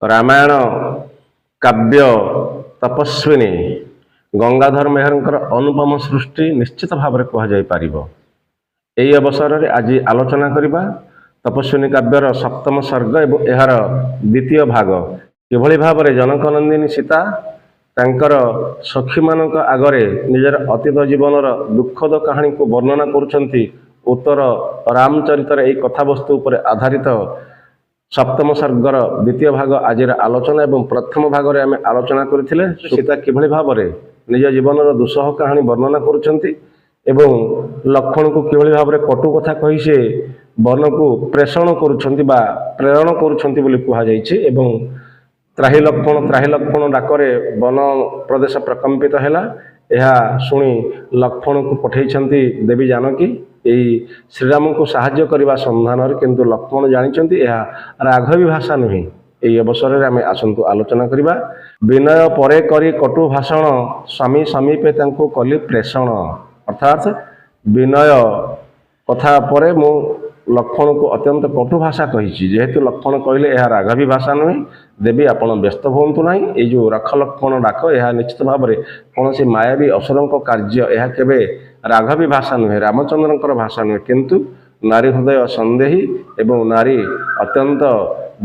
रामायण काव्य तपस्विनी गंगाधर मेहरंकर अनुपम सृष्टि निश्चित भाव में कहुपर। यही अवसर में आज आलोचना करवा तपस्विनी काव्यर सप्तम सर्ग एवं यार द्वितीय भाग किभली भाव में जनकनंदिनी सीता तांकर सखी मानक आगरे निजर अतीत जीवनर दुखद कहानी को वर्णना करुछंती। उत्तर रामचरितर यही कथावस्तु पर आधारित सप्तम सर्गर द्वितीय भाग आज आलोचना एवं प्रथम भाग में आम आलोचना करथिले। सीता किभली भाव में निज जीवनर दुस्सह कहानी वर्णना करुछंती एवं लक्ष्मण को किभली भाव में कटु कथा कही से वन को प्रेषण करुछंती बा प्रेरण करुछंती बोली कहा जायछि। एवं त्राही लक्ष्मण डाकरे वन प्रदेश प्रकंपित हैला। यह शुणी लक्ष्मण को पठेइछंती देवी जानकी यही श्रीराम को साहाय्य करने संधान किंतु लक्ष्मण जानिछंती यह राघवी भाषा नुहे। यही अवसर में आम आसतु आलोचना करवा। विनय परे करी कटु भाषण स्वामी समीपे तांको कली प्रेषण। अर्थात विनय कथा परे मु लक्ष्मण को अत्यंत कटु भाषा कही जेहेतु लक्ष्मण कहले यह राघवी भाषा नुहे देवी आपण व्यस्त हूँ ना। ये जो रख लक्ष्मण डाक यह निश्चित भाव में कौन सी मायावी असुरों कार्य यह केवे राघवी भाषा नुहे रामचंद्रंकर भाषा नुहे किंतु नारी हृदय संदेही एवं नारी अत्यंत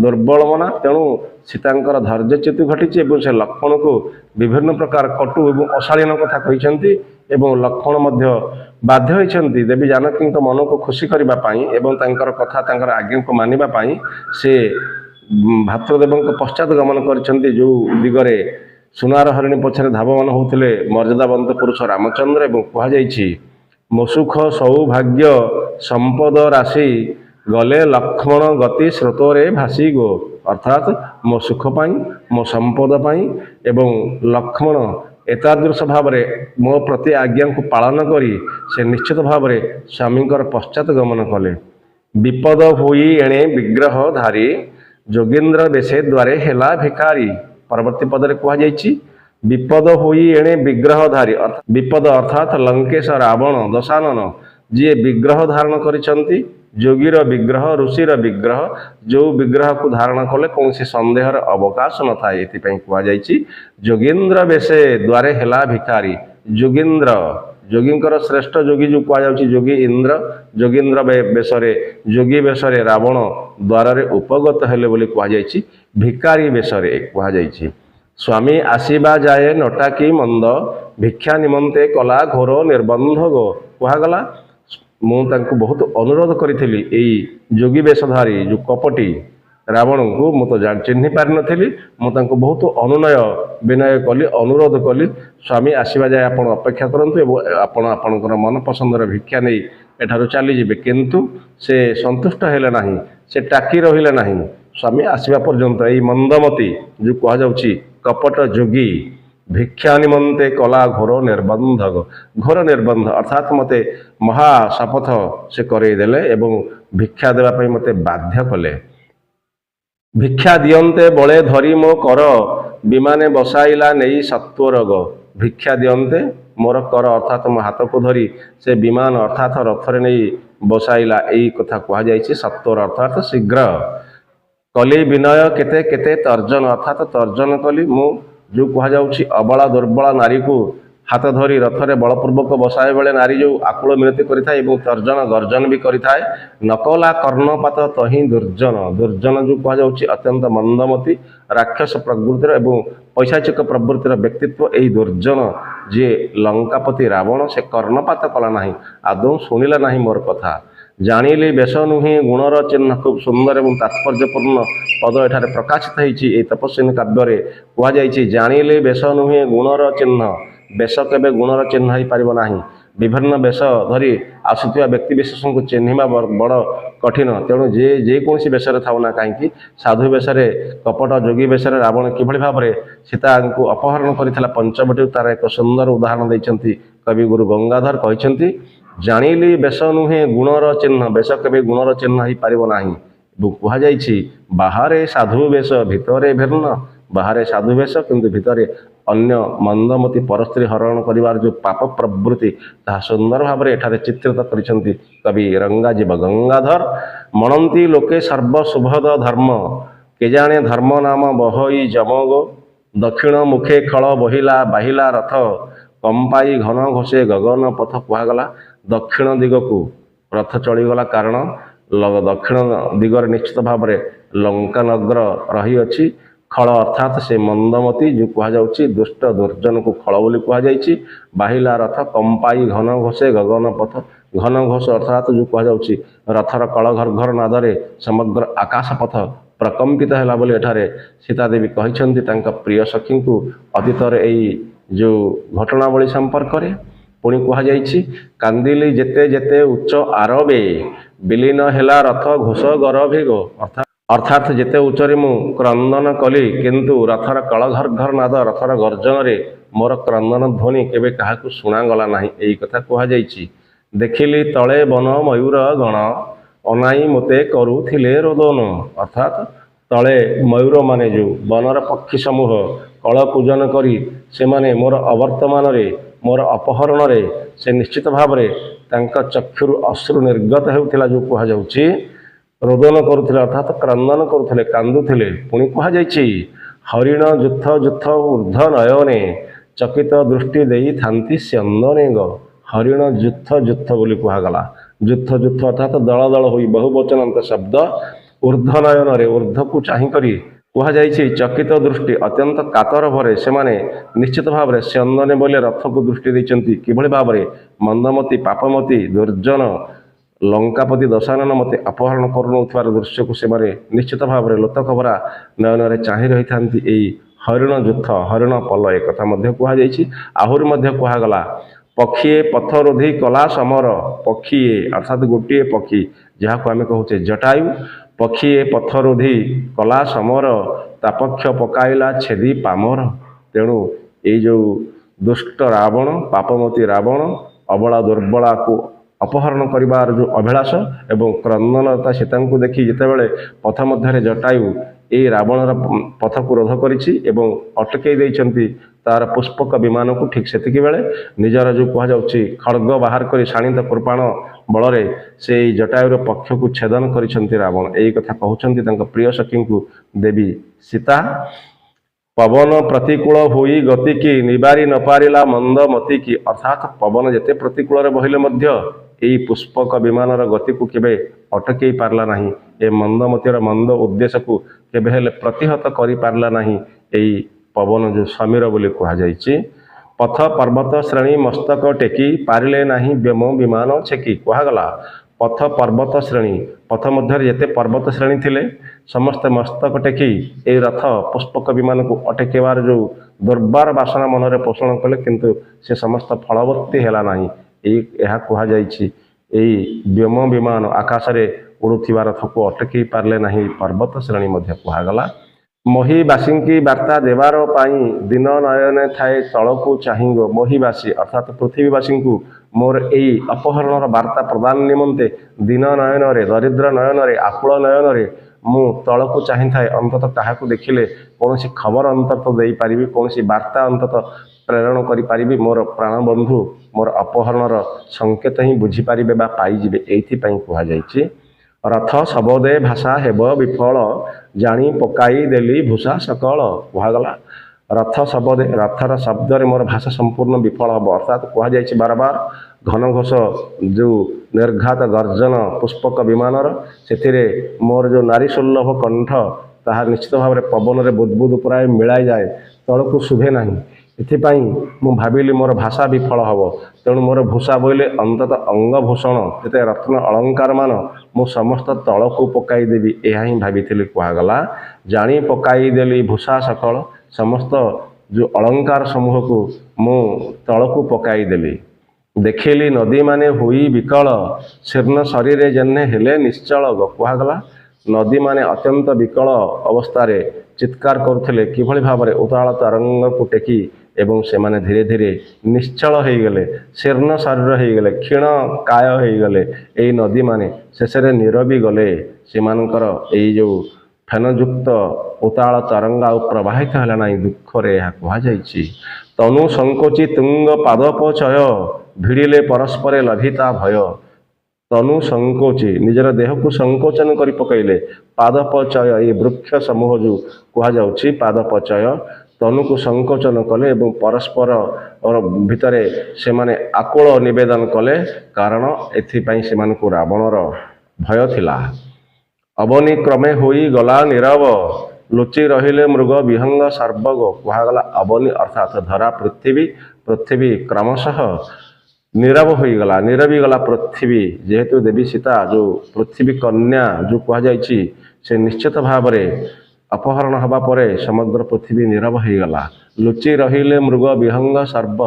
दुर्बल मना तेणु सीतांकर धैर्यच्युति घटी से लक्ष्मण को विभिन्न प्रकार कटु एवं अशालीन कथा कहते एवं लक्ष्मण मध्य बाध्य होती देवी जानकी मन को खुशी करने एवं तांकर कथा तांकर आज्ञा को मानिबा से भातृदेव पश्चात गमन कर जो दिगरे सुनार हरिणी पछरे धावमान होते मर्यादावंत पुरुष रामचंद्र एवं कहुई मो सुख सौभाग्य संपद राशि गले लक्ष्मण गति स्रोतरे भासी गो। अर्थात मो सुख पाई मो संपद पाई एवं लक्ष्मण एतादृश भाव में मो प्रति आज्ञा को पालन करी से निश्चित भाव में स्वामी पश्चात गमन कले। विपद हुई एणे विग्रह धारी जोगींद्र बेसे द्वारे हेला भिकारी। परवर्ती पदरे कहुई विपद हुई एणे विग्रह धारी विपद अर्थात लंकेश रावण दशानन जी विग्रह धारण करिसंती जोगीर विग्रह ऋषिर विग्रह जो विग्रह को धारण कले कौन संदेहर अवकाश न था। ये कहुई जोगींद्र बेसे द्वारे हेला भिकारी। जोगींद्र जोगींकर श्रेष्ठ जोगी जो कहुई जोगी इंद्र जोगींद्र बेशरे जोगी बेशरे रावण द्वारे उपगत हेले बोली कहुई भिकारी बेशरे कहुई। स्वामी आसीबा जाए नटाकी मंद भिक्षा निमंते कला घोर निर्बंध गो कहगला। मुझे बहुत अनुरोध करी जोगी वेशधारी जो कपटी रावण को मुझे चिन्ह पारि नी मुझे बहुत अनुनय विनय कली अनुरोध कली स्वामी आसवा जाए आप अपेक्षा करूँ आपणकर मन पसंदर भिक्षा नहीं एठार चलीजे किंतु से संतुष्ट हेले नहीं से टाकी रहिले नहीं स्वामी आसवा पर्यंत यही मंदमती जो कहुच्छी कपट जोगी भिक्षा निमंते कला घोर निर्बंध घोर निर्बंध अर्थात मते महाशपथ से करईदेले एवं भिक्षा देवाई मते बाध्य कले। भिक्षा दियंते बड़े धरी मो कर विमाने बसाइला नहीं सत्वर ग। भिक्षा दियंते मोर कर अर्थात मो हाथ को धरी से विमान अर्थात रथरे नहीं बसाइला यही कथा कहुई सत्वर अर्थात शीघ्र। कली विनय केते केते तर्जन अर्थात तर्जन कली मु जो कहुच्छी अबला दुर्बला नारी को हाथ धरी रथरे बलपूर्वक बसाए बेले नारी जो आकुल मिनती करें तर्जन गर्जन भी करें नकला कर्णपात तही दुर्जन दुर्जन जो कहुच्छी अत्यंत मंदमती राक्षस प्रवृत्तिर एवं पैशाचिक प्रवृत्तिर व्यक्तित्व यही दुर्जन जी लंकापति रावण से कर्णपात कला ना आदौ शुणिला ना मोर कथा। जानिली बेश नुहे गुणर चिन्ह खूब सुंदर एवं तात्पर्यपूर्ण पद एठारे प्रकाशित होती तपस्विनी काव्य कहुई जानिली बेश नुहे गुणर चिन्ह बेश केवे गुणर चिन्ह हो पार ना विभिन्न बेश धरी आसुवा व्यक्ति विशेष को चिन्हवा बड़ कठिन तेणु जेकोसी बेशरे था ना कहीं साधु बेशरे कपट जोगी बेशरे रावण किभली भाव में सीता को अपहरण करता पंचवटी तार एक सुंदर उदाहरण देते कवि गुरु गंगाधर कहते जानिली बेश नुहे गुणर चिन्ह बेश केवे गुणर चिन्ह हो पार ना कहुई बाहरे साधु बेश भितरे भिन्न बाहरे साधु बेश किंतु भितरे अन्य मंदमती परस्त्री हरण करिवार जो पाप प्रवृत्ति ता सुंदर भाव में एठारे चित्रित करिसंती कवि रंगाजीव गंगाधर। मनंती लोके सर्व शुभद धर्म କେଜାଣେ ଧର୍ମ ନାମ ବହଇ ଜମଗୋ ଦକ୍ଷିଣ ମୁଖେ ଖଳ ବହିଲା ବାହିଲା ରଥ କମ୍ପାଇ ଘନ ଘୋଷେ ଗଗନ ପଥ। କୁହାଗଲା ଦକ୍ଷିଣ ଦିଗକୁ ରଥ ଚଳିଗଲା, କାରଣ ଦକ୍ଷିଣ ଦିଗରେ ନିଶ୍ଚିତ ଭାବରେ ଲଙ୍କାନଗର ରହିଅଛି। ଖଳ ଅର୍ଥାତ୍ ସେ ମନ୍ଦମତି ଯେଉଁ କୁହାଯାଉଛି, ଦୁଷ୍ଟ ଦୁର୍ଜନକୁ ଖଳ ବୋଲି କୁହାଯାଇଛି। ବାହିଲା ରଥ କମ୍ପାଇ ଘନ ଘୋଷେ ଗଗନ ପଥ। ଘନ ଘୋଷ ଅର୍ଥାତ୍ ଯେଉଁ କୁହାଯାଉଛି ରଥର କଳ ଘର୍ଘର ନାଦରେ ସମଗ୍ର ଆକାଶ ପଥ ପ୍ରକମ୍ପିତ ହେଲା ବୋଲି ଏଠାରେ ସୀତାଦେବୀ କହିଛନ୍ତି ତାଙ୍କ ପ୍ରିୟ ସଖୀଙ୍କୁ ଅତୀତରେ ଏଇ ଯେଉଁ ଘଟଣାବଳୀ ସମ୍ପର୍କରେ। ପୁଣି କୁହାଯାଇଛି କାନ୍ଦିଲି ଯେତେ ଯେତେ ଉଚ୍ଚ ଆରବେ ବିଲୀନ ହେଲା ରଥ ଘୋଷ ଗରଭେ ଗୋ। ଅର୍ଥାତ୍ ଯେତେ ଉଚ୍ଚରେ ମୁଁ କ୍ରନ୍ଦନ କଲି, କିନ୍ତୁ ରଥର କଳ ଘର୍ଘର ନାଦ, ରଥର ଗର୍ଜନରେ ମୋର କ୍ରନ୍ଦନ ଧ୍ୱନି କେବେ କାହାକୁ ଶୁଣାଗଲା ନାହିଁ, ଏଇ କଥା କୁହାଯାଇଛି। ଦେଖିଲି ତଳେ ବନ ମୟୂର ଗଣ ଅନାଇ ମୋତେ କରୁଥିଲେ ରୋଦନ। ଅର୍ଥାତ୍ ତଳେ ମୟୂରମାନେ ଯେଉଁ ବନର ପକ୍ଷୀ ସମୂହ କଳ ପୂଜନ କରି ସେମାନେ ମୋର ଅବର୍ତ୍ତମାନରେ, ମୋର ଅପହରଣରେ ସେ ନିଶ୍ଚିତ ଭାବରେ ତାଙ୍କ ଚକ୍ଷୁରୁ ଅଶ୍ରୁ ନିର୍ଗତ ହେଉଥିଲା, ଯେଉଁ କୁହାଯାଉଛି ରୋଦନ କରୁଥିଲେ ଅର୍ଥାତ୍ କ୍ରନ୍ଦନ କରୁଥିଲେ, କାନ୍ଦୁଥିଲେ। ପୁଣି କୁହାଯାଇଛି ହରିଣ ଯୁଥ ଯୁଥ ଊର୍ଦ୍ଧ ନୟନେ ଚକିତ ଦୃଷ୍ଟି ଦେଇଥାନ୍ତି ସ୍ୟନ୍ଦନେ ଗ। ହରିଣ ଯୁଥ ଯୁଥ ବୋଲି କୁହାଗଲା। ଯୁଥ ଯୁଥ ଅର୍ଥାତ୍ ଦଳ ଦଳ ହୋଇ ବହୁବଚନାନ୍ତ ଶବ୍ଦ। ଊର୍ଦ୍ଧ୍ୱ ନୟନରେ ଊର୍ଦ୍ଧ୍ୱକୁ ଚାହିଁକରି କୁହାଯାଇଛି ଚକିତ ଦୃଷ୍ଟି ଅତ୍ୟନ୍ତ କାତର ଭରେ ସେମାନେ ନିଶ୍ଚିତ ଭାବରେ ସ୍ୟନ୍ଦନେ ବୋଲି ରଥକୁ ଦୃଷ୍ଟି ଦେଇଛନ୍ତି। କିଭଳି ଭାବରେ ମନ୍ଦମତି ପାପମତି ଦୁର୍ଜନ ଲଙ୍କାପତି ଦଶାନନ ମୋତେ ଅପହରଣ କରୁନଥିବାର ଦୃଶ୍ୟକୁ ସେମାନେ ନିଶ୍ଚିତ ଭାବରେ ଲୋତକଭରା ନୟନରେ ଚାହିଁ ରହିଥାନ୍ତି। ଏଇ ହରିଣ ଯୁଥ ହରିଣ ପଲ ଏକଥା ମଧ୍ୟ କୁହାଯାଇଛି। ଆହୁରି ମଧ୍ୟ କୁହାଗଲା ପକ୍ଷୀଏ ପଥ ରୋଧି କଲା ସମର। ପକ୍ଷୀଏ ଅର୍ଥାତ୍ ଗୋଟିଏ ପକ୍ଷୀ ଯାହାକୁ ଆମେ କହୁଛେ ଜଟାୟୁ। ପକ୍ଷୀଏ ପଥ ରୋଧି କଲା ସମର ତାପକ୍ଷ ପକାଇଲା ଛେଦି ପାମର। ତେଣୁ ଏଇ ଯେଉଁ ଦୁଷ୍ଟ ରାବଣ ପାପମତୀ ରାବଣ ଅବଳା ଦୁର୍ବଳାକୁ ଅପହରଣ କରିବାର ଯେଉଁ ଅଭିଳାଷ ଏବଂ କ୍ରନ୍ଦନତା ସୀତାଙ୍କୁ ଦେଖି ଯେତେବେଳେ ପଥ ମଧ୍ୟରେ ଜଟାୟୁ ଏହି ରାବଣର ପଥକୁ ରୋଧ କରିଛି ଏବଂ ଅଟକେଇ ଦେଇଛନ୍ତି ତାର ପୁଷ୍ପକ ବିମାନକୁ, ଠିକ୍ ସେତିକି ବେଳେ ନିଜର ଯେଉଁ କୁହାଯାଉଛି ଖଡ଼୍ଗ ବାହାର କରି ଶାଣିତ କୃପାଣ ବଳରେ ସେଇ ଜଟାୟୁର ପକ୍ଷକୁ ଛେଦନ କରିଛନ୍ତି ରାବଣ। ଏଇ କଥା କହୁଛନ୍ତି ତାଙ୍କ ପ୍ରିୟ ସଖୀଙ୍କୁ ଦେବୀ ସୀତା। ପବନ ପ୍ରତିକୂଳ ହୋଇ ଗତିକି ନିବାରି ନ ପାରିଲା ମନ୍ଦ ମତିକି। ଅର୍ଥାତ୍ ପବନ ଯେତେ ପ୍ରତିକୂଳରେ ବହିଲେ ମଧ୍ୟ ଏହି ପୁଷ୍ପକ ବିମାନର ଗତିକୁ କେବେ ଅଟକେଇ ପାରିଲା ନାହିଁ। ଏ ମନ୍ଦମତିର ମନ୍ଦ ଉଦ୍ଦେଶ୍ୟକୁ କେବେ ହେଲେ ପ୍ରତିହତ କରିପାରିଲା ନାହିଁ ଏଇ ପବନ ଯେଉଁ ସମୀର ବୋଲି କୁହାଯାଇଛି। ପଥ ପର୍ବତ ଶ୍ରେଣୀ ମସ୍ତକ ଟେକି ପାରିଲେ ନାହିଁ ବ୍ୟୋମ ବିମାନ ଛେକି। କୁହାଗଲା ପଥ ପର୍ବତ ଶ୍ରେଣୀ, ପଥ ମଧ୍ୟରେ ଯେତେ ପର୍ବତ ଶ୍ରେଣୀ ଥିଲେ ସମସ୍ତେ ମସ୍ତକ ଟେକି ଏହି ରଥ ପୁଷ୍ପକ ବିମାନକୁ ଅଟକେଇବାର ଯେଉଁ ଦୁର୍ବାର ବାସନା ମନରେ ପୋଷଣ କଲେ, କିନ୍ତୁ ସେ ସମସ୍ତ ଫଳବର୍ତ୍ତୀ ହେଲା ନାହିଁ। ଏହା କୁହାଯାଇଛି ଏଇ ବ୍ୟୋମ ବିମାନ ଆକାଶରେ ଉଡ଼ୁଥିବା ରଥକୁ ଅଟକେଇ ପାରିଲେ ନାହିଁ ପର୍ବତ ଶ୍ରେଣୀ ମଧ୍ୟ କୁହାଗଲା। ମହିବାସୀଙ୍କି ବାର୍ତ୍ତା ଦେବାର ପାଇଁ ଦିନ ନୟନେ ଥାଏ ତଳକୁ ଚାହିଁବ। ମହିବାସୀ ଅର୍ଥାତ୍ ପୃଥିବୀବାସୀଙ୍କୁ ମୋର ଏହି ଅପହରଣର ବାର୍ତ୍ତା ପ୍ରଦାନ ନିମନ୍ତେ ଦିନ ନୟନରେ, ଦରିଦ୍ର ନୟନରେ, ଆକୁଳ ନୟନରେ ମୁଁ ତଳକୁ ଚାହିଁଥାଏ। ଅନ୍ତତଃ କାହାକୁ ଦେଖିଲେ କୌଣସି ଖବର ଅନ୍ତତଃ ଦେଇପାରିବି, କୌଣସି ବାର୍ତ୍ତା ଅନ୍ତତଃ ପ୍ରେରଣ କରିପାରିବି। ମୋର ପ୍ରାଣବନ୍ଧୁ ମୋର ଅପହରଣର ସଂକେତ ହିଁ ବୁଝିପାରିବେ ବା ପାଇଯିବେ। ଏଇଥିପାଇଁ କୁହାଯାଇଛି ରଥ ଶବଦେ ଭାଷା ହେବ ବିଫଳ ଜାଣି ପକାଇ ଦେଲି ଭୂଷା ସକଳ। କୁହାଗଲା ରଥ ଶବଦେ, ରଥର ଶବ୍ଦରେ ମୋର ଭାଷା ସମ୍ପୂର୍ଣ୍ଣ ବିଫଳ ହେବ। ଅର୍ଥାତ୍ କୁହାଯାଇଛି ବାରବାର ଘନ ଘୋଷ ଯେଉଁ ନିର୍ଘାତ ଗର୍ଜନ ପୁଷ୍ପକ ବିମାନର, ସେଥିରେ ମୋର ଯେଉଁ ନାରୀ ସୁଲ୍ଲଭ କଣ୍ଠ ତାହା ନିଶ୍ଚିତ ଭାବରେ ପବନରେ ବୁଦ୍ବୁଦ୍ ପ୍ରାୟ ମିଳାଇଯାଏ, ତଳକୁ ଶୁଭେ ନାହିଁ। ଏଥିପାଇଁ ମୁଁ ଭାବିଲି ମୋର ଭାଷା ବିଫଳ ହେବ। ତେଣୁ ମୋର ଭୂଷା ବୋଇଲେ ଅନ୍ତତଃ ଅଙ୍ଗଭୂଷଣ ଯେତେ ରତ୍ନ ଅଳଙ୍କାରମାନ ମୁଁ ସମସ୍ତ ତଳକୁ ପକାଇ ଦେବି, ଏହା ହିଁ ଭାବିଥିଲି। କୁହାଗଲା ଜାଣି ପକାଇ ଦେଲି ଭୂଷା ସକଳ, ସମସ୍ତ ଯେଉଁ ଅଳଙ୍କାର ସମୂହକୁ ମୁଁ ତଳକୁ ପକାଇ ଦେଲି। ଦେଖିଲି ନଦୀମାନେ ହୋଇ ବିକଳ ଶୀର୍ଣ୍ଣ ଶରୀରେ ଯେହ୍ନେ ହେଲେ ନିଶ୍ଚଳ। କୁହାଗଲା ନଦୀମାନେ ଅତ୍ୟନ୍ତ ବିକଳ ଅବସ୍ଥାରେ ଚିତ୍କାର କରୁଥିଲେ, କିଭଳି ଭାବରେ ଉତାଳ ତରଙ୍ଗକୁ ଟେକି ଏବଂ ସେମାନେ ଧୀରେ ଧୀରେ ନିଶ୍ଚଳ ହୋଇଗଲେ, ଶୀର୍ଣ୍ଣ ଶରୀର ହୋଇଗଲେ, କ୍ଷୀଣ କାୟ ହୋଇଗଲେ। ଏହି ନଦୀମାନେ ଶେଷରେ ନିରବି ଗଲେ। ସେମାନଙ୍କର ଏଇ ଯେଉଁ ଫେନଯୁକ୍ତ ଉତାଳ ତରଙ୍ଗ ଆଉ ପ୍ରବାହିତ ହେଲା ନାହିଁ, ଦୁଃଖରେ ଏହା କୁହାଯାଇଛି। ତନୁ ସଙ୍କୋଚି ତୁଙ୍ଗ ପାଦପଚୟ ଭିଡ଼ିଲେ ପରସ୍ପରେ ଲଭିତା ଭୟ। ତନୁ ସଂକୋଚି ନିଜର ଦେହକୁ ସଂକୋଚନ କରି ପକାଇଲେ। ପାଦପଚୟ ଏଇ ବୃକ୍ଷ ସମୂହ ଯେଉଁ କୁହାଯାଉଛି ପାଦପଚୟ ତନୁକୁ ସଂକୋଚନ କଲେ ଏବଂ ପରସ୍ପର ଭିତରେ ସେମାନେ ଆକୁଳ ନିବେଦନ କଲେ, କାରଣ ଏଥିପାଇଁ ସେମାନଙ୍କୁ ରାବଣର ଭୟ ଥିଲା। ଅବନୀ କ୍ରମେ ହୋଇ ଗଲା ନୀରବ, ଲୁଚି ରହିଲେ ମୃଗ ବିହଙ୍ଗ ସର୍ବଗ। କୁହାଗଲା ଅବନୀ ଅର୍ଥାତ୍ ଧରା ପୃଥିବୀ କ୍ରମଶଃ ନୀରବ ହୋଇଗଲା, ନୀରବିଗଲା ପୃଥିବୀ। ଯେହେତୁ ଦେବୀ ସୀତା ଯେଉଁ ପୃଥିବୀ କନ୍ୟା ଯେଉଁ କୁହାଯାଇଛି, ସେ ନିଶ୍ଚିତ ଭାବରେ ଅପହରଣ ହେବା ପରେ ସମଗ୍ର ପୃଥିବୀ ନୀରବ ହୋଇଗଲା। ଲୁଚି ରହିଲେ ମୃଗ ବିହଙ୍ଗ ସର୍ବ,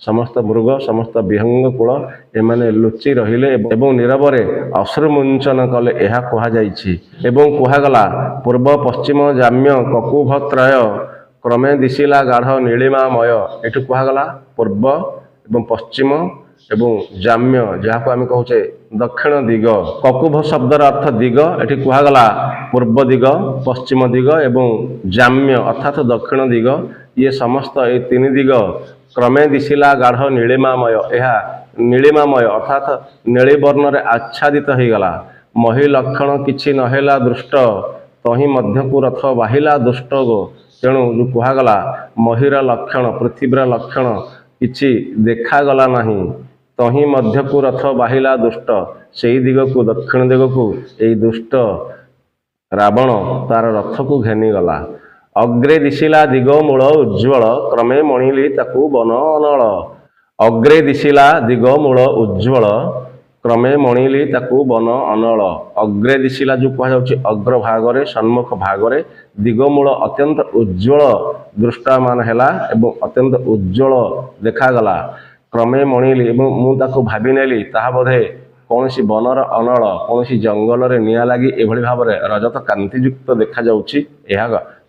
ସମସ୍ତ ମୃଗ ସମସ୍ତ ବିହଙ୍ଗ କୂଳ ଏମାନେ ଲୁଚି ରହିଲେ ଏବଂ ନୀରବରେ ଅଶ୍ରୁମୁଞ୍ଚନ କଲେ, ଏହା କୁହାଯାଇଛି। ଏବଂ କୁହାଗଲା ପୂର୍ବ ପଶ୍ଚିମ ଜାମ୍ୟ କକୁଭତ୍ରୟ କ୍ରମେ ଦିଶିଲା ଗାଢ଼ ନୀଳିମାମୟ। ଏଠୁ କୁହାଗଲା ପୂର୍ବ ଏବଂ ପଶ୍ଚିମ ଏବଂ ଜାମ୍ୟ, ଯାହାକୁ ଆମେ କହୁଛେ ଦକ୍ଷିଣ ଦିଗ। କକୁଭ ଶବ୍ଦର ଅର୍ଥ ଦିଗ, ଏଠି କୁହାଗଲା ପୂର୍ବ ଦିଗ, ପଶ୍ଚିମ ଦିଗ ଏବଂ ଜାମ୍ୟ ଅର୍ଥାତ୍ ଦକ୍ଷିଣ ଦିଗ। ଇଏ ସମସ୍ତ ଏ ତିନି ଦିଗ କ୍ରମେ ଦିଶିଲା ଗାଢ଼ ନୀଳିମାମୟ, ଏହା ନୀଳିମାମୟ ଅର୍ଥାତ୍ ନୀଳି ବର୍ଣ୍ଣରେ ଆଚ୍ଛାଦିତ ହୋଇଗଲା। ମହି ଲକ୍ଷଣ କିଛି ନହେଲା ଦୃଷ୍ଟ, ତହିଁ ମଧ୍ୟକୁ ରଥ ବାହିଲା ଦୁଷ୍ଟ ଗୋ। ତେଣୁ ଯେଉଁ କୁହାଗଲା ମହିର ଲକ୍ଷଣ ପୃଥିବୀର ଲକ୍ଷଣ କିଛି ଦେଖାଗଲା ନାହିଁ, ତହିଁ ମଧ୍ୟକୁ ରଥ ବାହିଲା ଦୁଷ୍ଟ, ସେହି ଦିଗକୁ ଦକ୍ଷିଣ ଦିଗକୁ ଏଇ ଦୁଷ୍ଟ ରାବଣ ତାର ରଥକୁ ଘେନିଗଲା। ଅଗ୍ରେ ଦିଶିଲା ଦିଗ ମୂଳ ଉଜ୍ଜ୍ୱଳ, କ୍ରମେ ମଣିଲି ତାକୁ ବନ ଅନଳ। ଅଗ୍ରେ ଦିଶିଲା ଦିଗ ମୂଳ ଉଜ୍ଜ୍ୱଳ, କ୍ରମେ ମଣିଲି ତାକୁ ବନ ଅନଳ। ଅଗ୍ରେ ଦିଶିଲା ଯେଉଁ କୁହାଯାଉଛି ଅଗ୍ରଭାଗରେ ସମ୍ମୁଖ ଭାଗରେ, ଦିଗମୂଳ ଅତ୍ୟନ୍ତ ଉଜ୍ଜ୍ୱଳ ଦୃଷ୍ଟାମାନ ହେଲା ଏବଂ ଅତ୍ୟନ୍ତ ଉଜ୍ଜ୍ୱଳ ଦେଖାଗଲା। କ୍ରମେ ମଣିଲି ଏବଂ ମୁଁ ତାକୁ ଭାବି ନେଲି, ତାହା ବୋଧେ କୌଣସି ବନର ଅନଳ, କୌଣସି ଜଙ୍ଗଲରେ ନିଆଁ ଲାଗି ଏଭଳି ଭାବରେ ରଜତ କାନ୍ତିଯୁକ୍ତ ଦେଖାଯାଉଛି, ଏହା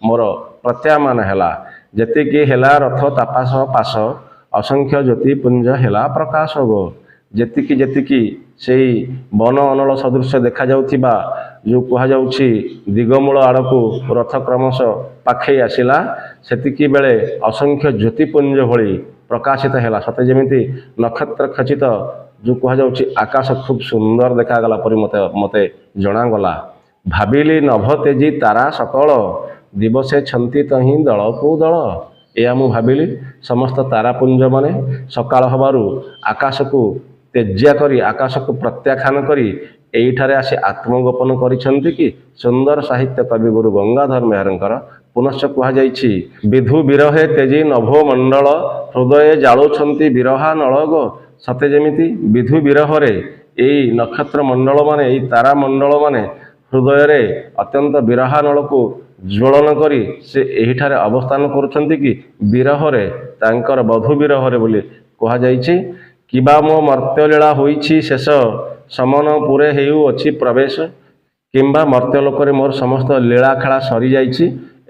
ମୋର ପ୍ରତ୍ୟାମାନ ହେଲା। ଯେତିକି ହେଲା ରଥ ତାପାସ ପାଶ, ଅସଂଖ୍ୟ ଜ୍ୟୋତିପୁଞ୍ଜ ହେଲା ପ୍ରକାଶ ଗୋ। ଯେତିକି ଯେତିକି ସେଇ ବନ ଅନଳ ସଦୃଶ ଦେଖାଯାଉଥିବା ଯେଉଁ କୁହାଯାଉଛି ଦିଗମୂଳ ଆଡ଼କୁ ରଥ କ୍ରମଶଃ ପାଖେଇ ଆସିଲା, ସେତିକି ବେଳେ ଅସଂଖ୍ୟ ଜ୍ୟୋତିପୁଞ୍ଜ ଭଳି ପ୍ରକାଶିତ ହେଲା। ସତେ ଯେମିତି ନକ୍ଷତ୍ର ଖଚିତ ଯେଉଁ କୁହାଯାଉଛି ଆକାଶ ଖୁବ୍ ସୁନ୍ଦର ଦେଖାଗଲା ପରି ମୋତେ ଜଣାଗଲା। ଭାବିଲି ନଭ ତେଜି ତାରା ସକଳ, ଦିବସେ ଛନ୍ତି ତହିଁ ଦଳକୁ ଦଳ। ଏହା ମୁଁ ଭାବିଲି, ସମସ୍ତ ତାରାପୁଞ୍ଜମାନେ ସକାଳ ହେବାରୁ ଆକାଶକୁ ତେଜ୍ୟା କରି ଆକାଶକୁ ପ୍ରତ୍ୟାଖ୍ୟାନ କରି ଏଇଠାରେ ଆସି ଆତ୍ମଗୋପନ କରିଛନ୍ତି କି? ସୁନ୍ଦର ସାହିତ୍ୟ କବିଗୁରୁ ଗଙ୍ଗାଧର ମେହେରଙ୍କର। ପୁନଶ୍ଚ କୁହାଯାଇଛି ବିଧୁ ବିରହେ ତେଜି ନଭୋ ମଣ୍ଡଳ, ହୃଦୟ ଜାଳୁଛନ୍ତି ବିରହା ନଳଗ। ସତେ ଯେମିତି ବିଧୁ ବିରହରେ ଏଇ ନକ୍ଷତ୍ର ମଣ୍ଡଳମାନେ, ଏଇ ତାରା ମଣ୍ଡଳମାନେ ହୃଦୟରେ ଅତ୍ୟନ୍ତ ବିରହା ନଳକୁ ଜ୍ୱଳନ କରି ସେ ଏହିଠାରେ ଅବସ୍ଥାନ କରୁଛନ୍ତି କି? ବିରହରେ, ତାଙ୍କର ବଧୂ ବିରହରେ ବୋଲି କୁହାଯାଇଛି। କିବା ମୋ ମର୍ତ୍ତ୍ୟଲୀଳା ହୋଇଛି ଶେଷ, ସମନପୁରେ ହେଉଅଛି ପ୍ରବେଶ। କିମ୍ବା ମର୍ତ୍ତ୍ୟଲୋକରେ ମୋର ସମସ୍ତ ଲୀଳା ଖେଳା ସରିଯାଇଛି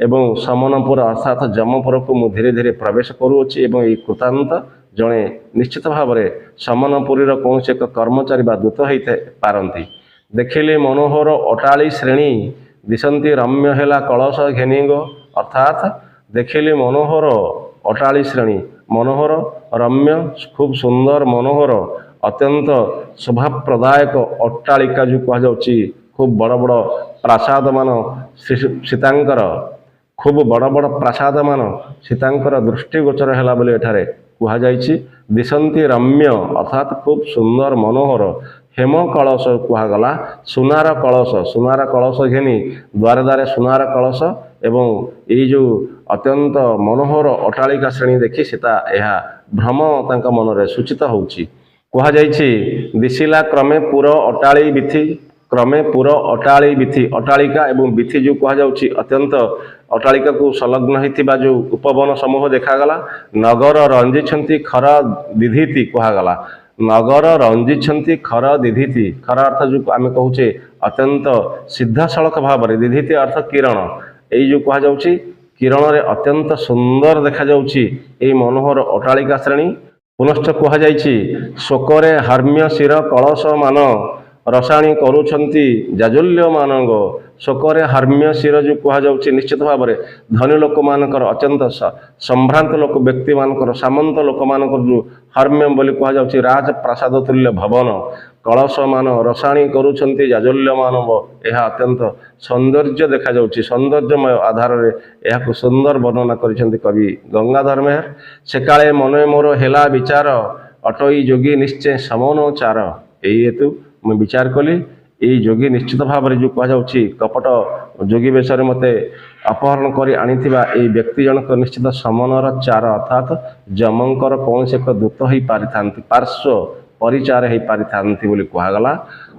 ଏବଂ ସମନପୁର ଅର୍ଥାତ୍ ଯମପୁରକୁ ମୁଁ ଧୀରେ ଧୀରେ ପ୍ରବେଶ କରୁଅଛି ଏବଂ ଏହି କୃତାନ୍ତ ଜଣେ ନିଶ୍ଚିତ ଭାବରେ ସମନପୁରୀର କୌଣସି ଏକ କର୍ମଚାରୀ ବା ଦୂତ ହୋଇଥାଏ ପାରନ୍ତି। ଦେଖିଲି ମନୋହର ଅଟାଳି ଶ୍ରେଣୀ, ଦିଶନ୍ତି ରମ୍ୟ ହେଲା କଳସ ଘେନିଗୋ। ଅର୍ଥାତ୍ ଦେଖିଲି ମନୋହର ଅଟାଳି ଶ୍ରେଣୀ, ମନୋହର ରମ୍ୟ ଖୁବ୍ ସୁନ୍ଦର ମନୋହର ଅତ୍ୟନ୍ତ ଶୋଭାପ୍ରଦାୟକ ଅଟ୍ଟାଳିକା ଯେଉଁ କୁହାଯାଉଛି, ଖୁବ୍ ବଡ଼ ବଡ଼ ପ୍ରାସାଦମାନ ସୀତାଙ୍କର, ଖୁବ୍ ବଡ଼ ବଡ଼ ପ୍ରାସାଦମାନ ସୀତାଙ୍କର ଦୃଷ୍ଟିଗୋଚର ହେଲା ବୋଲି ଏଠାରେ କୁହାଯାଇଛି। ଦିଶନ୍ତି ରମ୍ୟ ଅର୍ଥାତ୍ ଖୁବ୍ ସୁନ୍ଦର ମନୋହର। ହେମ କଳସ କୁହାଗଲା ସୁନାର କଳସ, ସୁନାର କଳସ ଘେନି ଦ୍ୱାରେ ଦ୍ୱାରେ ସୁନାର କଳସ ଏବଂ ଏଇ ଯେଉଁ ଅତ୍ୟନ୍ତ ମନୋହର ଅଟ୍ଟାଳିକା ଶ୍ରେଣୀ ଦେଖି ସୀତା ଏହା ଭ୍ରମ ତାଙ୍କ ମନରେ ସୂଚିତ ହେଉଛି। କୁହାଯାଇଛି ଦିଶିଲା କ୍ରମେ ପୁର ଅଟାଳି ବିଥି, କ୍ରମେ ପୁର ଅଟାଳି ବିଥି, ଅଟ୍ଟାଳିକା ଏବଂ ବିଥି ଯେଉଁ କୁହାଯାଉଛି ଅତ୍ୟନ୍ତ ଅଟ୍ଟାଳିକାକୁ ସଂଲଗ୍ନ ହୋଇଥିବା ଯେଉଁ ଉପବନ ସମୂହ ଦେଖାଗଲା। ନଗର ରଞ୍ଜିଛନ୍ତି ଖର ଦିଧିତି କୁହାଗଲା। ନଗର ରଞ୍ଜିଛନ୍ତି ଖର ଦିଧିତି, ଖର ଅର୍ଥ ଯେଉଁ ଆମେ କହୁଛେ ଅତ୍ୟନ୍ତ ସିଧାସଳଖ ଭାବରେ, ଦିଧିତି ଅର୍ଥ କିରଣ, ଏଇ ଯେଉଁ କୁହାଯାଉଛି କିରଣରେ ଅତ୍ୟନ୍ତ ସୁନ୍ଦର ଦେଖାଯାଉଛି ଏହି ମନୋହର ଅଟ୍ଟାଳିକା ଶ୍ରେଣୀ। ପୁନଶ୍ଚ କୁହାଯାଇଛି ଶୋକରେ ହାର୍ମ୍ୟ ଶିର କଳସ ମାନ, ରସାଣି କରୁଛନ୍ତି ଜାଜୁଲ୍ୟମାନଙ୍ଗ। ଶୋକରେ ହାର୍ମ୍ୟ ଶିର ଯେଉଁ କୁହାଯାଉଛି ନିଶ୍ଚିତ ଭାବରେ ଧନୀ ଲୋକମାନଙ୍କର, ଅତ୍ୟନ୍ତ ସମ୍ଭ୍ରାନ୍ତ ଲୋକ ବ୍ୟକ୍ତିମାନଙ୍କର, ସାମନ୍ତ ଲୋକମାନଙ୍କର ଯେଉଁ ହର୍ମ୍ୟ ବୋଲି କୁହାଯାଉଛି ରାଜପ୍ରାସାଦ ତୁଲ୍ୟ ଭବନ କଳସମାନ ରସାଣି କରୁଛନ୍ତି ଜାଜଲ୍ୟମାନବ। ଏହା ଅତ୍ୟନ୍ତ ସୌନ୍ଦର୍ଯ୍ୟ ଦେଖାଯାଉଛି। ସୌନ୍ଦର୍ଯ୍ୟମୟ ଆଧାରରେ ଏହାକୁ ସୁନ୍ଦର ବର୍ଣ୍ଣନା କରିଛନ୍ତି କବି ଗଙ୍ଗାଧର ମେହେର। ସେକାଳେ ମନେ ମୋର ହେଲା ବିଚାର ଅଟଇ ଯୋଗୀ ନିଶ୍ଚୟ ସମନ ଚାର। ଏଇ ହେତୁ ମୁଁ ବିଚାର କଲି ଏଇ ଯୋଗୀ ନିଶ୍ଚିତ ଭାବରେ ଯେଉଁ କୁହାଯାଉଛି କପଟ ଯୋଗୀ ବେଶରେ ମୋତେ ଅପହରଣ କରି ଆଣିଥିବା ଏଇ ବ୍ୟକ୍ତି ଜଣକ ନିଶ୍ଚିତ ସମନର ଚାର ଅର୍ଥାତ୍ ଯମଙ୍କର କୌଣସି ଏକ ଦୂତ ହୋଇପାରିଥାନ୍ତି, ପାର୍ଶ୍ୱ ପରିଚାର ହୋଇପାରିଥାନ୍ତି ବୋଲି କୁହାଗଲା।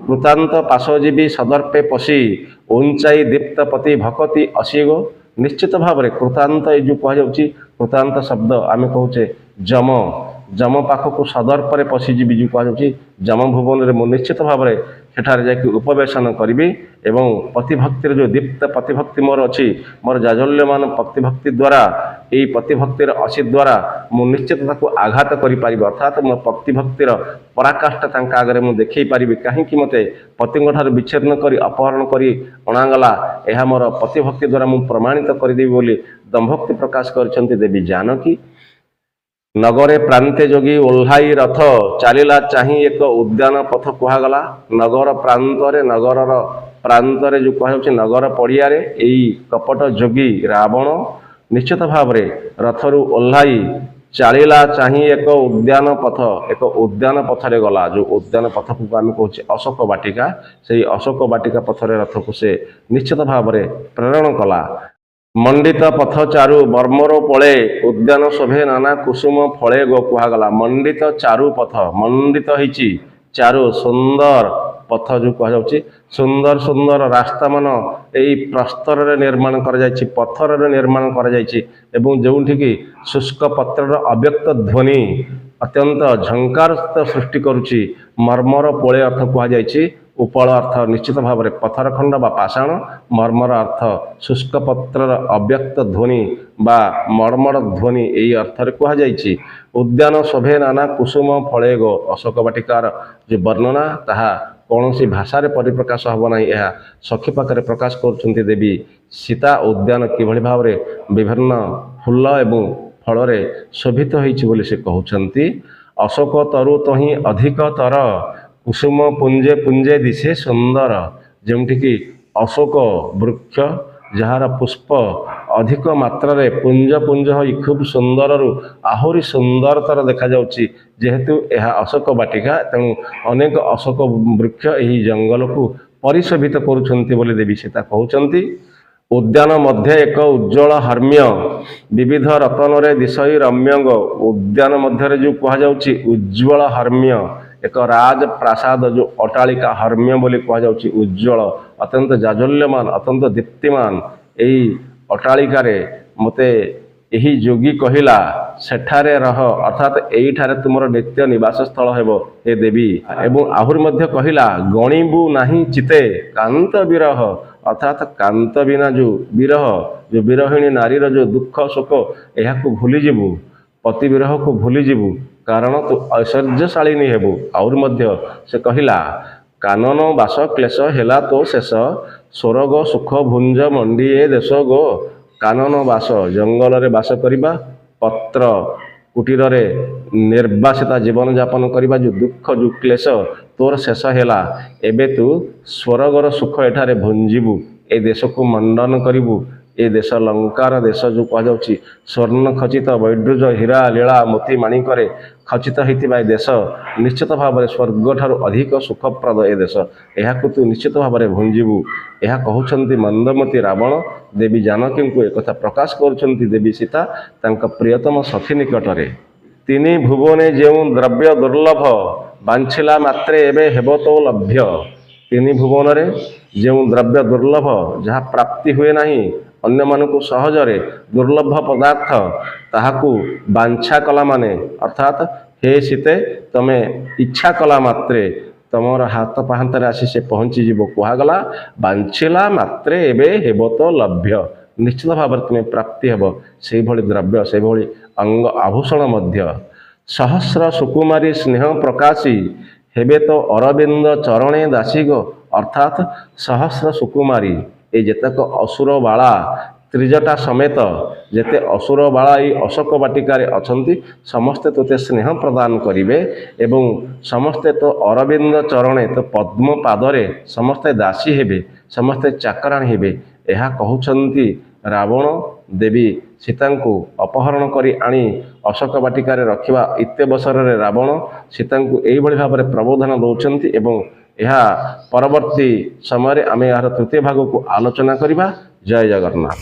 କୃତାନ୍ତ ପାଶଜୀବୀ ସଦର୍ପେ ପଶି ଉଞ୍ଚାଇ ଦୀପ୍ତପତି ଭକତି ଅସିଗୋ। ନିଶ୍ଚିତ ଭାବରେ କୃତାନ୍ତ ଏ ଯେଉଁ କୁହାଯାଉଛି କୃତାନ୍ତ ଶବ୍ଦ ଆମେ କହୁଛେ ଯମ ପାଖକୁ ସଦର୍ପରେ ପଶିଯିବି ଯେଉଁ କୁହାଯାଉଛି ଯମ ଭୁବନରେ ମୁଁ ନିଶ୍ଚିତ ଭାବରେ ସେଠାରେ ଯାଇକି ଉପବେଶନ କରିବି ଏବଂ ପ୍ରତିଭକ୍ତିର ଯେଉଁ ଦୀପ୍ତ ପ୍ରତିଭକ୍ତି ମୋର ଅଛି ମୋର ଜାଜଲ୍ୟମାନ ପ୍ରତିଭକ୍ତି ଦ୍ୱାରା ଏଇ ପ୍ରତିଭକ୍ତିର ଅସି ଦ୍ୱାରା ମୁଁ ନିଶ୍ଚିତ ତାକୁ ଆଘାତ କରିପାରିବି ଅର୍ଥାତ୍ ମୋ ପ୍ରତିଭକ୍ତିର ପରାକାଷ୍ଠା ତାଙ୍କ ଆଗରେ ମୁଁ ଦେଖାଇ ପାରିବି। କାହିଁକି ମୋତେ ପତିଙ୍କ ଠାରୁ ବିଚ୍ଛିନ୍ନ କରି ଅପହରଣ କରି ଅଣାଗଲା ଏହା ମୋର ପ୍ରତିଭକ୍ତି ଦ୍ୱାରା ମୁଁ ପ୍ରମାଣିତ କରିଦେବି ବୋଲି ଦମ୍ଭୋକ୍ତି ପ୍ରକାଶ କରିଛନ୍ତି ଦେବୀ ଜାନକୀ। ନଗରେ ପ୍ରାନ୍ତେ ଯୋଗୀ ଓହ୍ଲାଇ ରଥ ଚାଲିଲା ଚାହିଁ ଏକ ଉଦ୍ୟାନ ପଥ କୁହାଗଲା। ନଗର ପ୍ରାନ୍ତରେ ନଗରର ପ୍ରାନ୍ତରେ ଯେଉଁ କୁହାଯାଉଛି ନଗର ପଡ଼ିଆରେ ଏଇ କପଟ ଯୋଗୀ ରାବଣ ନିଶ୍ଚିତ ଭାବରେ ରଥରୁ ଓହ୍ଲାଇ ଚାଲିଲା ଚାହିଁ ଏକ ଉଦ୍ୟାନ ପଥରେ ଗଲା। ଯେଉଁ ଉଦ୍ୟାନ ପଥକୁ ଆମେ କହୁଛେ ଅଶୋକ ବାଟିକା, ସେଇ ଅଶୋକ ବାଟିକା ପଥରେ ରଥକୁ ସେ ନିଶ୍ଚିତ ଭାବରେ ପ୍ରେରଣ କଲା। ମଣ୍ଡିତ ପଥ ଚାରୁ ବର୍ମର ପଳେ ଉଦ୍ୟାନ ଶୋଭେ ନାନା କୁସୁମ ଫଳେ ଗୋ କୁହାଗଲା। ମଣ୍ଡିତ ଚାରୁ ପଥ ମଣ୍ଡିତ ହେଇଛି ଚାରୁ ସୁନ୍ଦର ପଥ ଯେଉଁ କୁହାଯାଉଛି ସୁନ୍ଦର ରାସ୍ତାମାନ ଏଇ ପ୍ରସ୍ତରରେ ନିର୍ମାଣ କରାଯାଇଛି, ପଥରରେ ନିର୍ମାଣ କରାଯାଇଛି ଏବଂ ଯେଉଁଠିକି ଶୁଷ୍କ ପତ୍ରର ଅବ୍ୟକ୍ତ ଧ୍ୱନି ଅତ୍ୟନ୍ତ ଝଙ୍କାର ସୃଷ୍ଟି କରୁଛି। ମର୍ମର ପୋଳେ ଅର୍ଥ କୁହାଯାଇଛି ଉପଳ ଅର୍ଥ ନିଶ୍ଚିତ ଭାବରେ ପଥର ଖଣ୍ଡ ବା ପାଷାଣ, ମର୍ମର ଅର୍ଥ ଶୁଷ୍କ ପତ୍ରର ଅବ୍ୟକ୍ତ ଧ୍ୱନି ବା ମର୍ମର ଧ୍ୱନି ଏହି ଅର୍ଥରେ କୁହାଯାଇଛି। ଉଦ୍ୟାନ ଶୋଭେ ନାନା କୁସୁମ ଫଳେ ଗୋ ଅଶୋକ ବାଟିକାର ଯେଉଁ ବର୍ଣ୍ଣନା ତାହା କୌଣସି ଭାଷାରେ ପରିପ୍ରକାଶ ହେବ ନାହିଁ। ଏହା ସଖୀ ପାଖରେ ପ୍ରକାଶ କରୁଛନ୍ତି ଦେବୀ ସୀତା। ଉଦ୍ୟାନ କିଭଳି ଭାବରେ ବିଭିନ୍ନ ଫୁଲ ଏବଂ ଫଳରେ ଶୋଭିତ ହୋଇଛି ବୋଲି ସେ କହୁଛନ୍ତି। ଅଶୋକ ତରୁ ତହିଁ ଅଧିକ ତର କୁସୁମ ପୁଞ୍ଜେ ପୁଞ୍ଜେ ଦିଶେ ସୁନ୍ଦର। ଯେଉଁଠିକି ଅଶୋକ ବୃକ୍ଷ ଯାହାର ପୁଷ୍ପ ଅଧିକ ମାତ୍ରାରେ ପୁଞ୍ଜ ହୋଇ ଖୁବ୍ ସୁନ୍ଦରରୁ ଆହୁରି ସୁନ୍ଦରତର ଦେଖାଯାଉଛି। ଯେହେତୁ ଏହା ଅଶୋକ ବାଟିକା ତେଣୁ ଅନେକ ଅଶୋକ ବୃକ୍ଷ ଏହି ଜଙ୍ଗଲକୁ ପରିଶୋଭିତ କରୁଛନ୍ତି ବୋଲି ଦେବୀ ସୀତା କହୁଛନ୍ତି। ଉଦ୍ୟାନ ମଧ୍ୟ ଏକ ଉଜ୍ଜ୍ୱଳ ହର୍ମ୍ୟ ବିବିଧ ରତନରେ ଦିଶଇ ରମ୍ୟଙ୍ଗ। ଉଦ୍ୟାନ ମଧ୍ୟରେ ଯେଉଁ କୁହାଯାଉଛି ଉଜ୍ଜ୍ୱଳ ହର୍ମ୍ୟ ଏକ ରାଜପ୍ରାସାଦ ଯେଉଁ ଅଟ୍ଟାଳିକା ହର୍ମ୍ୟ ବୋଲି କୁହାଯାଉଛି ଉଜ୍ଜ୍ୱଳ ଅତ୍ୟନ୍ତ ଜାଜଲ୍ୟମାନ ଅତ୍ୟନ୍ତ ଦୀପ୍ତିମାନ। ଏହି ଅଟ୍ଟାଳିକାରେ ମୋତେ ଏହି ଯୋଗୀ କହିଲା ସେଠାରେ ରହ ଅର୍ଥାତ୍ ଏଇଠାରେ ତୁମର ନିତ୍ୟ ନିବାସ ସ୍ଥଳ ହେବ ହେ ଦେବୀ। ଏବଂ ଆହୁରି ମଧ୍ୟ କହିଲା ଗଣିବୁ ନାହିଁ ଚିତେ କାନ୍ତ ବିରହ ଅର୍ଥାତ୍ କାନ୍ତ ବିନା ଯେଉଁ ବିରହ ଯେଉଁ ବିରହିଣୀ ନାରୀର ଯେଉଁ ଦୁଃଖ ଶୋକ ଏହାକୁ ଭୁଲିଯିବୁ, ପତି ବିରହକୁ ଭୁଲିଯିବୁ କାରଣ ତୁ ଐଶ୍ୱର୍ଯ୍ୟଶାଳିନୀ ହେବୁ। ଆହୁରି ମଧ୍ୟ ସେ କହିଲା କାନନ ବାସ କ୍ଲେଶ ହେଲା ତୋ ଶେଷ ସ୍ୱର୍ଗ ସୁଖ ଭୁଞ୍ଜ ମଣ୍ଡିଏ ଦେଶ ଗୋ। କାନନ ବାସ ଜଙ୍ଗଲରେ ବାସ କରିବା, ପତ୍ର କୁଟୀରରେ ନିର୍ବାସିତା ଜୀବନଯାପନ କରିବା ଯେଉଁ ଦୁଃଖ ଯେଉଁ କ୍ଲେଶ ତୋର ଶେଷ ହେଲା। ଏବେ ତୁ ସ୍ୱର୍ଗର ସୁଖ ଏଠାରେ ଭୁଞ୍ଜିବୁ, ଏ ଦେଶକୁ ମଣ୍ଡନ କରିବୁ। ଏ ଦେଶ ଲଙ୍କାର ଦେଶ ଯେଉଁ କୁହାଯାଉଛି ସ୍ୱର୍ଣ୍ଣ ଖଚିତ ବୈଡୂର୍ଯ୍ୟ ହୀରା ଲୀଳା ମୋତି ମାଣିକରେ ଖଚିତ ହୋଇଥିବା ଏ ଦେଶ ନିଶ୍ଚିତ ଭାବରେ ସ୍ୱର୍ଗଠାରୁ ଅଧିକ ସୁଖପ୍ରଦ ଏ ଦେଶ। ଏହାକୁ ତୁ ନିଶ୍ଚିତ ଭାବରେ ଭୁଞ୍ଜିବୁ। ଏହା କହୁଛନ୍ତି ମନ୍ଦମତି ରାବଣ। ଦେବୀ ଜାନକୀଙ୍କୁ ଏକଥା ପ୍ରକାଶ କରୁଛନ୍ତି ଦେବୀ ସୀତା ତାଙ୍କ ପ୍ରିୟତମ ସଖୀ ନିକଟରେ। ତିନି ଭୁବନେ ଯେଉଁ ଦ୍ରବ୍ୟ ଦୁର୍ଲଭ ବାଞ୍ଛିଲା ମାତ୍ରେ ଏବେ ହେବ ତୋ ଲଭ୍ୟ। ତିନି ଭୁବନରେ ଯେଉଁ ଦ୍ରବ୍ୟ ଦୁର୍ଲଭ ଯାହା ପ୍ରାପ୍ତି ହୁଏ ନାହିଁ ଅନ୍ୟମାନଙ୍କୁ ସହଜରେ ଦୁର୍ଲଭ ପଦାର୍ଥ ତାହାକୁ ବାଞ୍ଛା କଲା ମାନେ ଅର୍ଥାତ୍ ହେ ସୀତେ ତମେ ଇଚ୍ଛା କଲା ମାତ୍ରେ ତମର ହାତ ପାହାନ୍ତରେ ଆସି ସେ ପହଞ୍ଚିଯିବ କୁହାଗଲା। ବାଞ୍ଛିଲା ମାତ୍ରେ ଏବେ ହେବ ତ ଲଭ୍ୟ ନିଶ୍ଚିତ ଭାବରେ ତୁମେ ପ୍ରାପ୍ତି ହେବ ସେହିଭଳି ଦ୍ରବ୍ୟ ସେହିଭଳି ଅଙ୍ଗ ଆଭୂଷଣ ମଧ୍ୟ। ସହସ୍ର ସୁକୁମାରୀ ସ୍ନେହ ପ୍ରକାଶୀ ହେବେ ତ ଅରବିନ୍ଦ ଚରଣେ ଦାସୀ ଗୋ ଅର୍ଥାତ୍ ସହସ୍ର ସୁକୁମାରୀ ଏ ଯେତେକ ଅସୁର ବାଳା ତ୍ରିଜଟା ସମେତ ଯେତେ ଅସୁର ବାଳା ଏଇ ଅଶୋକ ବାଟିକାରେ ଅଛନ୍ତି ସମସ୍ତେ ତୋତେ ସ୍ନେହ ପ୍ରଦାନ କରିବେ ଏବଂ ସମସ୍ତେ ତୋ ଅରବିନ୍ଦ ଚରଣେ ତୋ ପଦ୍ମ ପାଦରେ ସମସ୍ତେ ଦାସୀ ହେବେ, ସମସ୍ତେ ଚାକରାଣୀ ହେବେ। ଏହା କହୁଛନ୍ତି ରାବଣ ଦେବୀ ସୀତାଙ୍କୁ ଅପହରଣ କରି ଆଣି ଅଶୋକ ବାଟିକାରେ ରଖିବା ଇତ୍ୟବସରରେ ରାବଣ ସୀତାଙ୍କୁ ଏଇଭଳି ଭାବରେ ପ୍ରବୋଧନ ଦେଉଛନ୍ତି ଏବଂ ଏହା ପରବର୍ତ୍ତୀ ସମୟରେ ଆମେ ଏହାର ତୃତୀୟ ଭାଗକୁ ଆଲୋଚନା କରିବା। ଜୟ ଜଗନ୍ନାଥ।